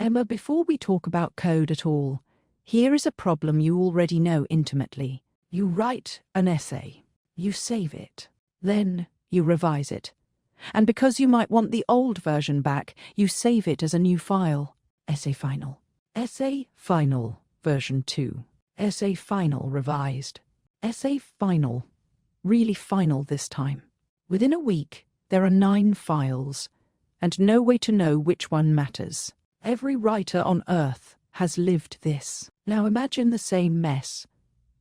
Emma, before we talk about code at all, here is a problem you already know intimately. You write an essay, you save it, then you revise it. And because you might want the old version back, you save it as a new file. Essay final. Essay final version 2. Essay final revised. Essay final. Really final this time. Within a week, there are 9 files, and no way to know which one matters. Every writer on Earth has lived this. Now imagine the same mess,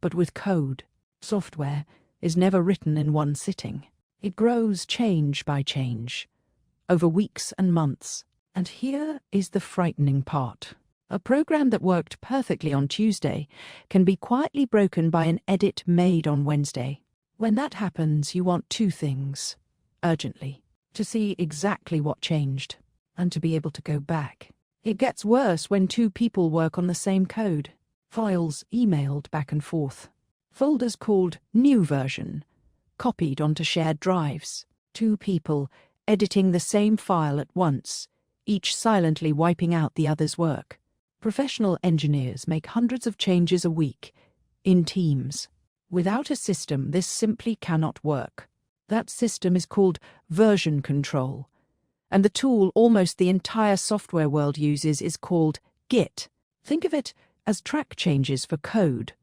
but with code. Software is never written in one sitting. It grows change by change, over weeks and months. And here is the frightening part. A program that worked perfectly on Tuesday can be quietly broken by an edit made on Wednesday. When that happens, you want 2 things, urgently: to see exactly what changed, and to be able to go back. It gets worse when 2 people work on the same code. Files emailed back and forth. Folders called new version, copied onto shared drives. 2 people editing the same file at once, each silently wiping out the other's work. Professional engineers make hundreds of changes a week, in teams. Without a system, this simply cannot work. That system is called version control, and the tool almost the entire software world uses is called Git. Think of it as track changes for code,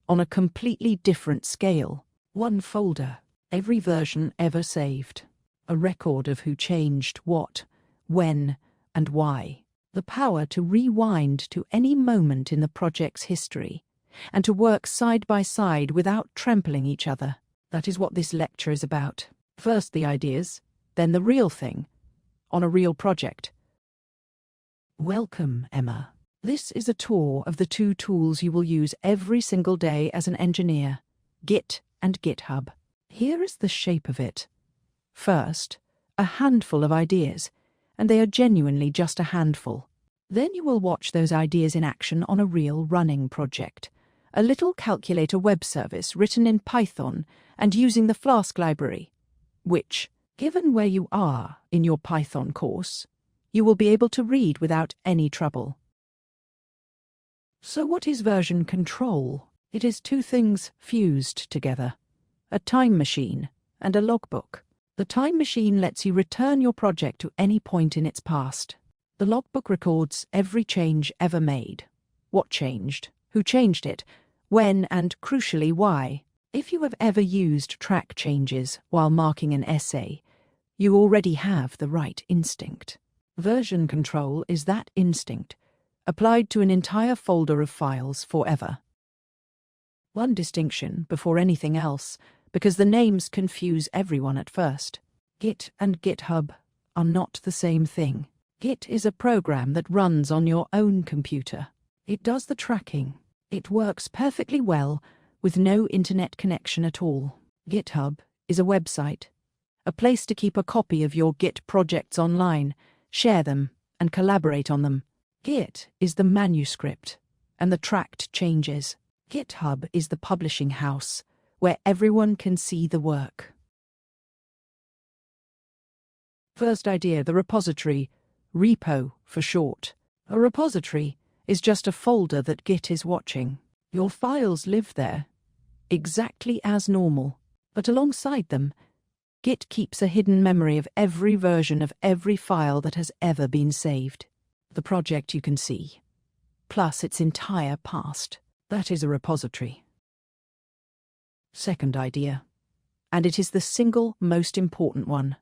on a completely different scale. 1 folder, every version ever saved. A record of who changed what, when, and why. The power to rewind to any moment in the project's history, and to work side by side without trampling each other. That is what this lecture is about. First the ideas, then the real thing, on a real project. Welcome, Emma. This is a tour of the 2 tools you will use every single day as an engineer, Git and GitHub. Here is the shape of it. First, a handful of ideas, and they are genuinely just a handful. Then you will watch those ideas in action on a real running project, a little calculator web service written in Python and using the Flask library, which, given where you are in your Python course, you will be able to read without any trouble. So what is version control? It is 2 things fused together: a time machine and a logbook. The time machine lets you return your project to any point in its past. The logbook records every change ever made, what changed, who changed it, when, and crucially why. If you have ever used track changes while marking an essay, you already have the right instinct. Version control is that instinct, applied to an entire folder of files forever. One distinction before anything else, because the names confuse everyone at first. Git and GitHub are not the same thing. Git is a program that runs on your own computer. It does the tracking. It works perfectly well with no internet connection at all. GitHub is a website, a place to keep a copy of your Git projects online, share them, and collaborate on them. Git is the manuscript and the tracked changes. GitHub is the publishing house, where everyone can see the work. First idea, the repository, repo for short. A repository is just a folder that Git is watching. Your files live there, exactly as normal, but alongside them, Git keeps a hidden memory of every version of every file that has ever been saved. The project you can see, plus its entire past. That is a repository. Second idea, and it is the single most important one: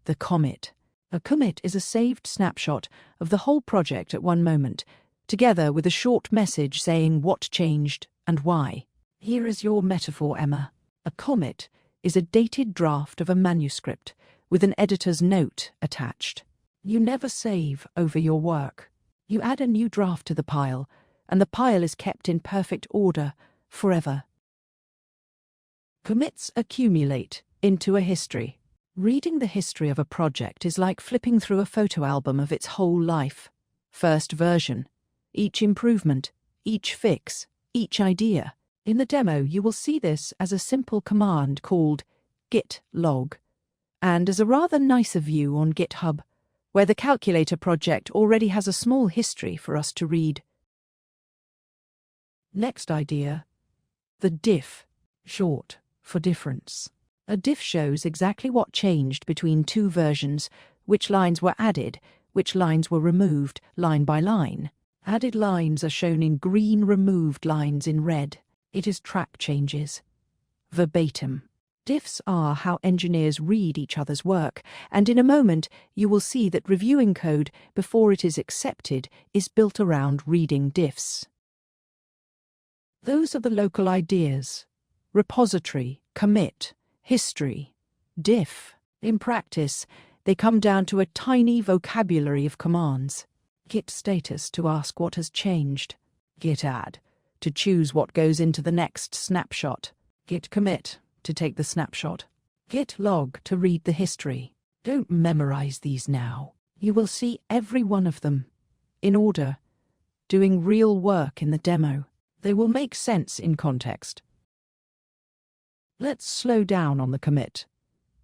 the commit. A commit is a saved snapshot of the whole project at one moment, together with a short message saying what changed and why. Here is your metaphor, Emma. A commit is a dated draft of a manuscript with an editor's note attached. You never save over your work. You add a new draft to the pile, and the pile is kept in perfect order forever. Commits accumulate into a history. Reading the history of a project is like flipping through a photo album of its whole life. First version, each improvement, each fix, each idea. In the demo, you will see this as a simple command called git log, and as a rather nicer view on GitHub, where the calculator project already has a small history for us to read. Next idea, the diff, short for difference. A diff shows exactly what changed between two versions, which lines were added, which lines were removed, line by line. Added lines are shown in green, removed lines in red. It is track changes. Verbatim. Diffs are how engineers read each other's work, and in a moment you will see that reviewing code before it is accepted is built around reading diffs. Those are the local ideas: repository, commit, history, diff. In practice, they come down to a tiny vocabulary of commands. Git status to ask what has changed. Git add to choose what goes into the next snapshot. Git commit to take the snapshot. Git log to read the history. Don't memorize these now. You will see every one of them, in order, doing real work in the demo. They will make sense in context. Let's slow down on the commit,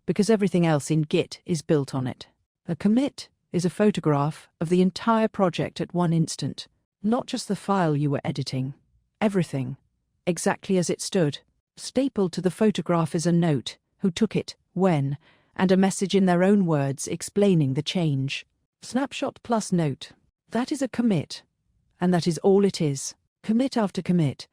because everything else in Git is built on it. A commit is a photograph of the entire project at one instant, not just the file you were editing. Everything, exactly as it stood. Stapled to the photograph is a note, who took it, when, and a message in their own words explaining the change. Snapshot plus note. That is a commit, and that is all it is. Commit after commit,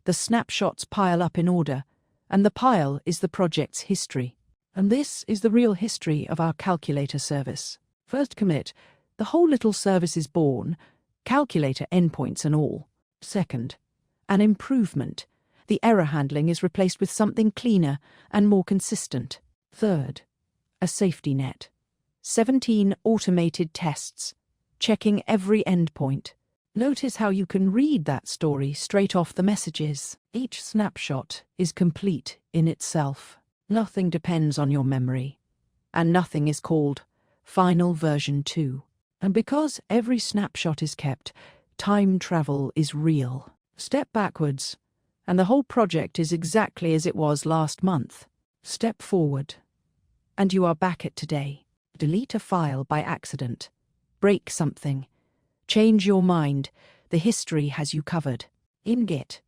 the snapshots pile up in order, and the pile is the project's history. And this is the real history of our calculator service. First commit, the whole little service is born, calculator endpoints and all. Second, an improvement. The error handling is replaced with something cleaner and more consistent. Third, a safety net. 17 automated tests, checking every endpoint. Notice how you can read that story straight off the messages. Each snapshot is complete in itself. Nothing depends on your memory, and nothing is called Final Version 2. And because every snapshot is kept, time travel is real. Step backwards, and the whole project is exactly as it was last month. Step forward, and you are back at today. Delete a file by accident. Break something. Change your mind. The history has you covered. In Git,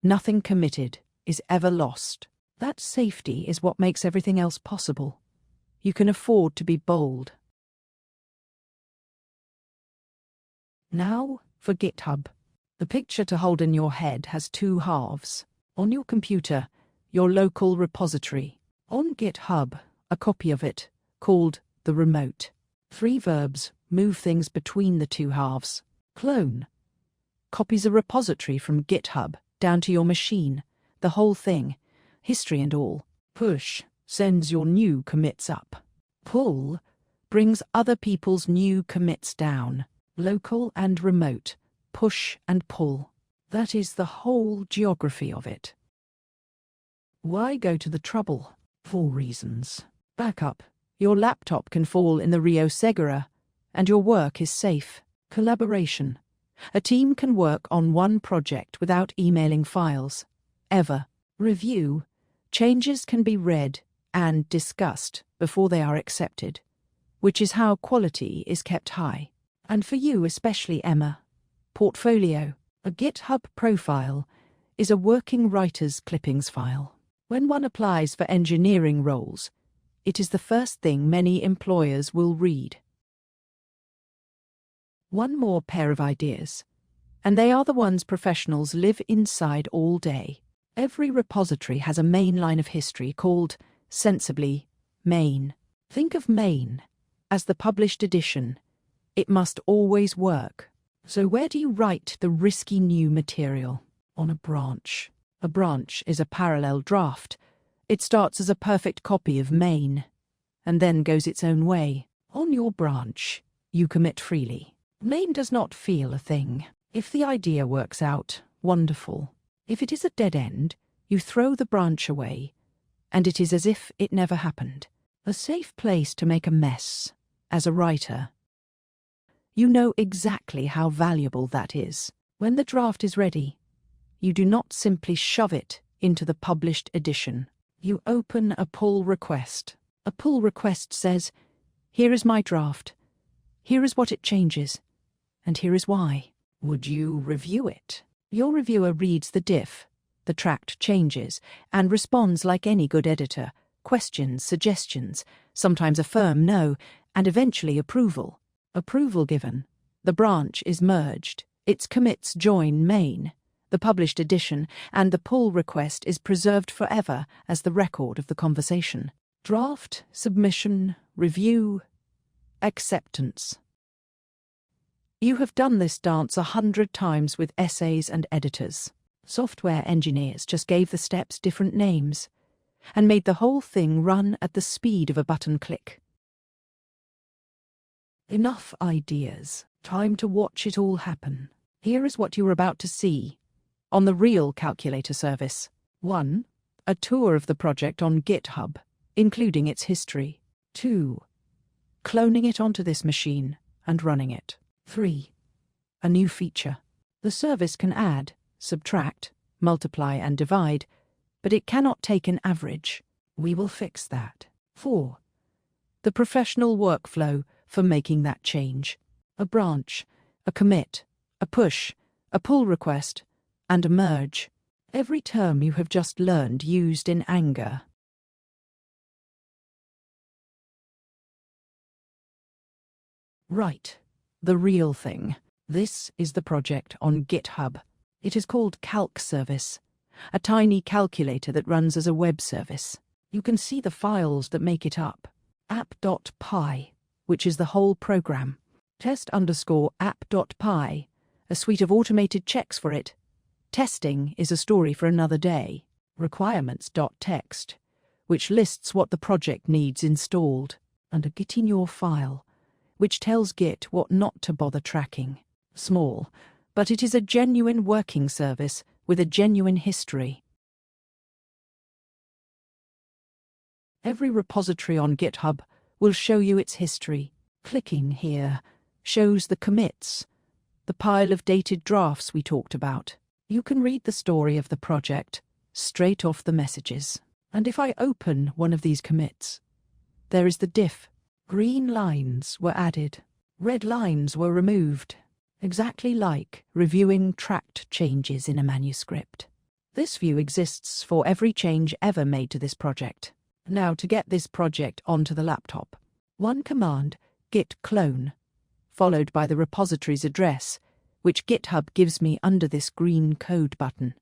nothing committed is ever lost. That safety is what makes everything else possible. You can afford to be bold. Now for GitHub. The picture to hold in your head has two halves. On your computer, your local repository. On GitHub, a copy of it, called the remote. 3 verbs move things between the two halves. Clone copies a repository from GitHub down to your machine, the whole thing, history and all. Push sends your new commits up. Pull brings other people's new commits down. Local and remote, push and pull. That is the whole geography of it. Why go to the trouble? 4 reasons. Backup. Your laptop can fall in the Rio Segura, and your work is safe. Collaboration. A team can work on one project without emailing files. Ever. Review. Changes can be read and discussed before they are accepted, which is how quality is kept high. And for you especially, Emma, portfolio. A GitHub profile is a working writer's clippings file. When one applies for engineering roles, it is the first thing many employers will read. One more pair of ideas, and they are the ones professionals live inside all day. Every repository has a main line of history called, sensibly, main. Think of main as the published edition. It must always work. So where do you write the risky new material? On a branch. A branch is a parallel draft. It starts as a perfect copy of main, and then goes its own way. On your branch, you commit freely. Main does not feel a thing. If the idea works out, wonderful. If it is a dead end, you throw the branch away, and it is as if it never happened. A safe place to make a mess, as a writer. You know exactly how valuable that is. When the draft is ready, you do not simply shove it into the published edition. You open a pull request. A pull request says, "Here is my draft. Here is what it changes, and here is why. Would you review it? Your reviewer reads the diff, the tracked changes, and responds like any good editor. Questions, suggestions, sometimes a firm no, and eventually approval. Approval given. The branch is merged. Its commits join main. The published edition and the pull request is preserved forever as the record of the conversation. Draft, submission, review, acceptance. You have done this dance 100 times with essays and editors. Software engineers just gave the steps different names and made the whole thing run at the speed of a button click. Enough ideas. Time to watch it all happen. Here is what you are about to see on the real calculator service. 1. A tour of the project on GitHub, including its history. 2. Cloning it onto this machine and running it. 3. A new feature. The service can add, subtract, multiply and divide, but it cannot take an average. We will fix that. 4. The professional workflow for making that change. A branch, a commit, a push, a pull request, and a merge. Every term you have just learned used in anger. Right, the real thing. This is the project on GitHub. It is called Calc Service, a tiny calculator that runs as a web service. You can see the files that make it up. app.py, which is the whole program. test_app.py, a suite of automated checks for it. Testing is a story for another day. Requirements.txt, which lists what the project needs installed. And a Git in your file, which tells Git what not to bother tracking. Small, but it is a genuine working service with a genuine history. Every repository on GitHub will show you its history. Clicking here shows the commits, the pile of dated drafts we talked about. You can read the story of the project straight off the messages. And if I open one of these commits, there is the diff. Green lines were added. Red lines were removed. Exactly like reviewing tracked changes in a manuscript. This view exists for every change ever made to this project. Now to get this project onto the laptop. One command, git clone, followed by the repository's address, which GitHub gives me under this green code button.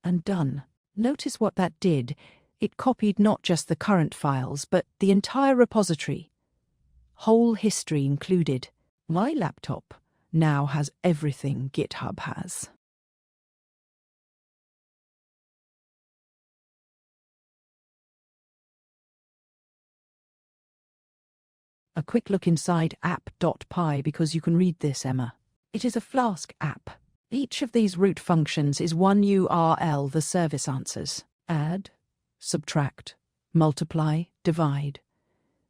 And done. Notice what that did. It copied not just the current files, but the entire repository. Whole history included. My laptop now has everything GitHub has. A quick look inside app.py because you can read this, Emma. It is a Flask app. Each of these root functions is one URL the service answers. Add, subtract, multiply, divide,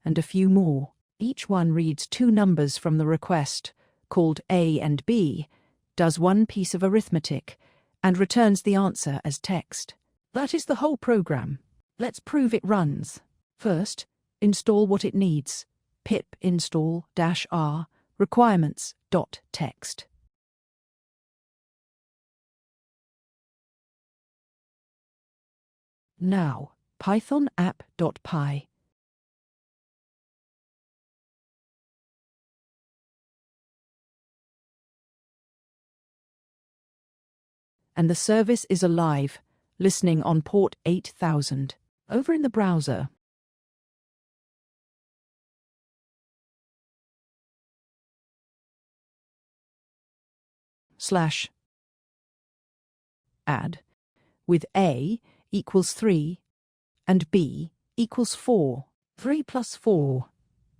and a few more. Each one reads two numbers from the request, called A and B, does one piece of arithmetic, and returns the answer as text. That is the whole program. Let's prove it runs. First, install what it needs. Pip install -r requirements.txt. Now, Python app.py. And the service is alive, listening on port 8000. Over in the browser, /add with A equals 3 and B equals 4. 3 plus 4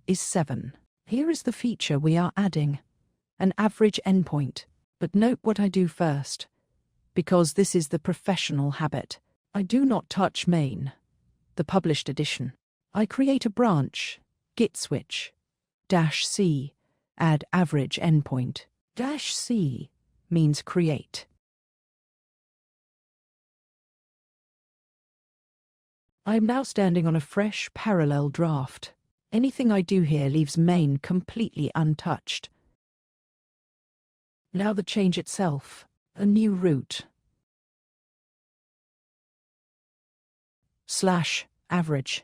is 7. Here is the feature we are adding, an average endpoint. But note what I do first. because this is the professional habit. I do not touch main, the published edition. I create a branch, git switch, -c, add average endpoint. -c means create. I am now standing on a fresh parallel draft. Anything I do here leaves main completely untouched. Now the change itself, a new route. /average.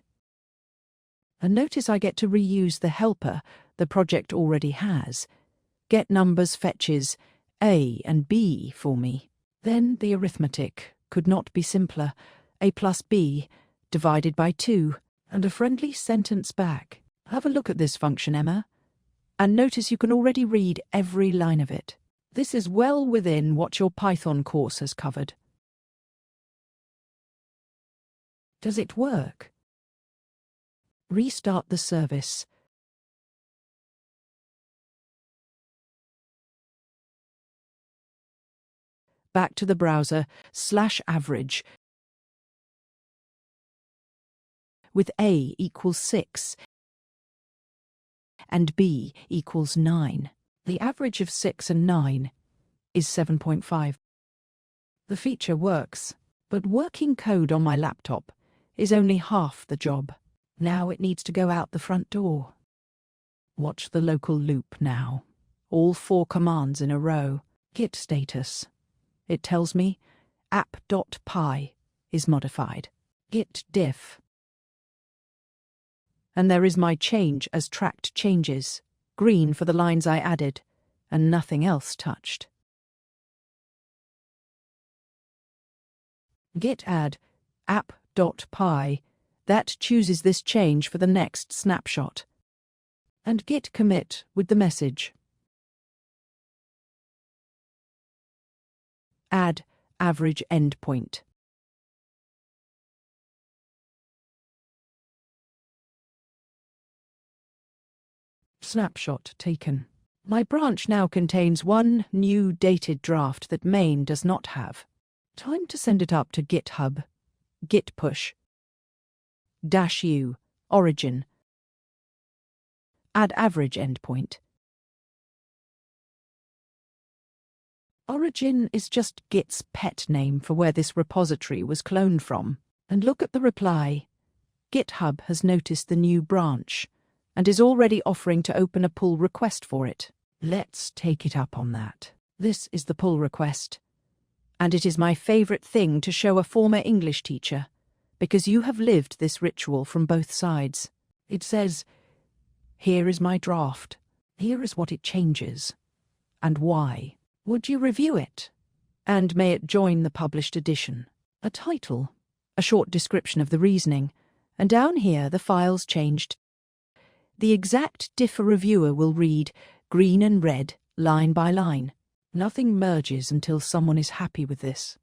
And notice I get to reuse the helper the project already has. Get numbers fetches A and B for me. Then the arithmetic could not be simpler. A plus B divided by 2, and a friendly sentence back. Have a look at this function, Emma, and notice you can already read every line of it. This is well within what your Python course has covered. Does it work? Restart the service. Back to the browser, /average. With A equals 6 and B equals 9. The average of 6 and 9 is 7.5. The feature works, but working code on my laptop is only half the job. Now it needs to go out the front door. Watch the local loop now. All 4 commands in a row. Git status. It tells me app.py is modified. Git diff. And there is my change as tracked changes, green for the lines I added, and nothing else touched. Git add app.py, that chooses this change for the next snapshot. And git commit with the message. Add average endpoint. Snapshot taken. My branch now contains one new dated draft that main does not have. Time to send it up to GitHub. Git push. -u, origin. Add average endpoint. Origin is just Git's pet name for where this repository was cloned from. And look at the reply. GitHub has noticed the new branch and is already offering to open a pull request for it. Let's take it up on that. This is the pull request. And it is my favourite thing to show a former English teacher, because you have lived this ritual from both sides. It says, here is my draft. Here is what it changes. And why. Would you review it? And may it join the published edition? A title, a short description of the reasoning, and down here the file's changed. The exact diff a reviewer will read green and red, line by line. Nothing merges until someone is happy with this.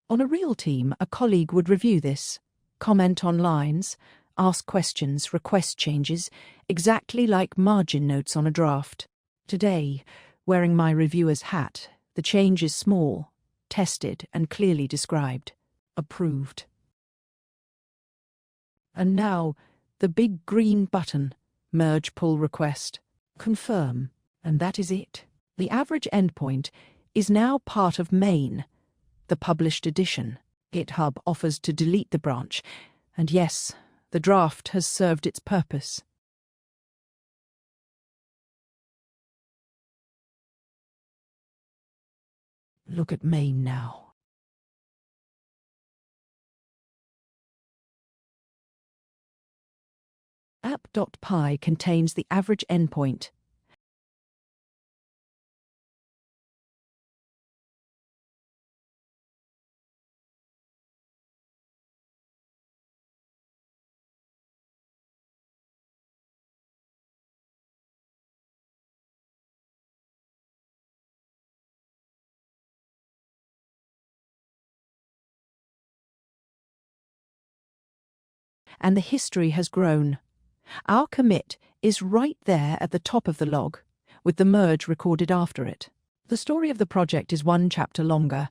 On a real team, a colleague would review this, comment on lines, ask questions, request changes, exactly like margin notes on a draft. Today, wearing my reviewer's hat, the change is small, tested and clearly described. Approved. And now, the big green button, merge pull request, confirm, and that is it. The average endpoint is now part of main, the published edition. GitHub offers to delete the branch, and yes, the draft has served its purpose. Look at main now. App.py contains the average endpoint. and the history has grown. Our commit is right there at the top of the log, with the merge recorded after it. The story of the project is one chapter longer,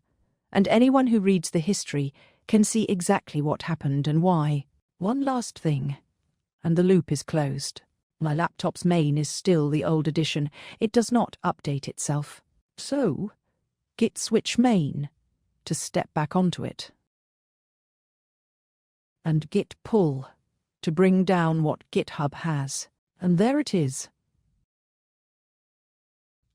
and anyone who reads the history can see exactly what happened and why. One last thing, and the loop is closed. My laptop's main is still the old edition. It does not update itself. So, git switch main to step back onto it. And git pull to bring down what GitHub has. And there it is.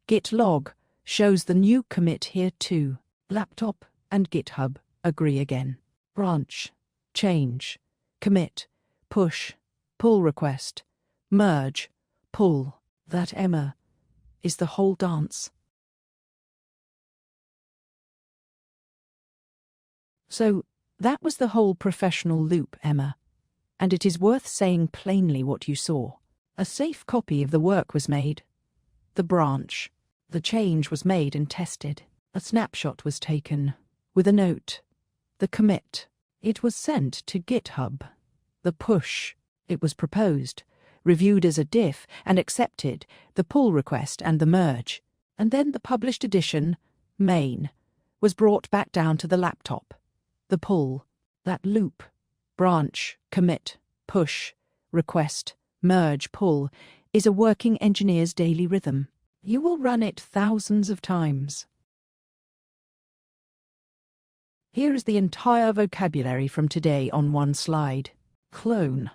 Git log shows the new commit here too. Laptop and GitHub agree again. Branch, change, commit, push, pull request, merge, pull. That, Emma, is the whole dance. So, that was the whole professional loop, Emma. And it is worth saying plainly what you saw. A safe copy of the work was made. The branch. The change was made and tested. A snapshot was taken, with a note. The commit. It was sent to GitHub. The push. It was proposed, reviewed as a diff, and accepted. The pull request and the merge. And then the published edition, main, was brought back down to the laptop. The pull. That loop. Branch, commit, push, request, merge, pull, is a working engineer's daily rhythm. You will run it thousands of times. Here is the entire vocabulary from today on one slide. Clone,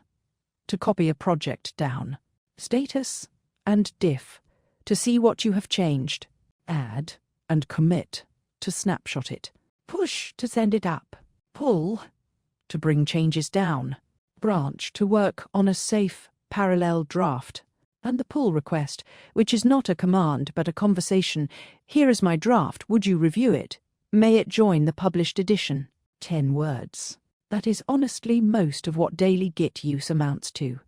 to copy a project down. Status and diff, to see what you have changed. Add and commit, to snapshot it. Push, to send it up. Pull, to bring changes down. Branch, to work on a safe, parallel draft. And the pull request, which is not a command but a conversation. Here is my draft, would you review it? May it join the published edition? 10 words. That is honestly most of what daily Git use amounts to.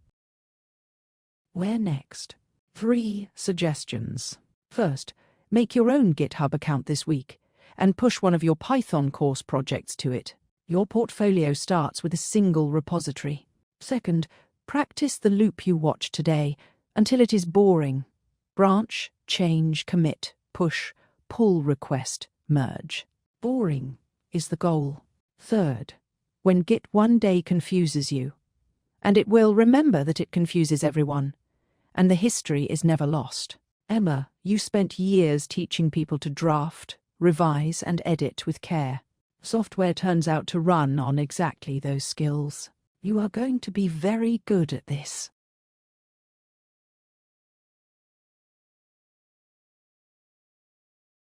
Where next? 3 suggestions. First, make your own GitHub account this week and push one of your Python course projects to it. Your portfolio starts with a single repository. Second, practice the loop you watched today until it is boring. Branch, change, commit, push, pull request, merge. Boring is the goal. Third, when Git one day confuses you, and it will, remember that it confuses everyone, and the history is never lost. Emma, you spent years teaching people to draft, revise, and edit with care. Software turns out to run on exactly those skills. You are going to be very good at this.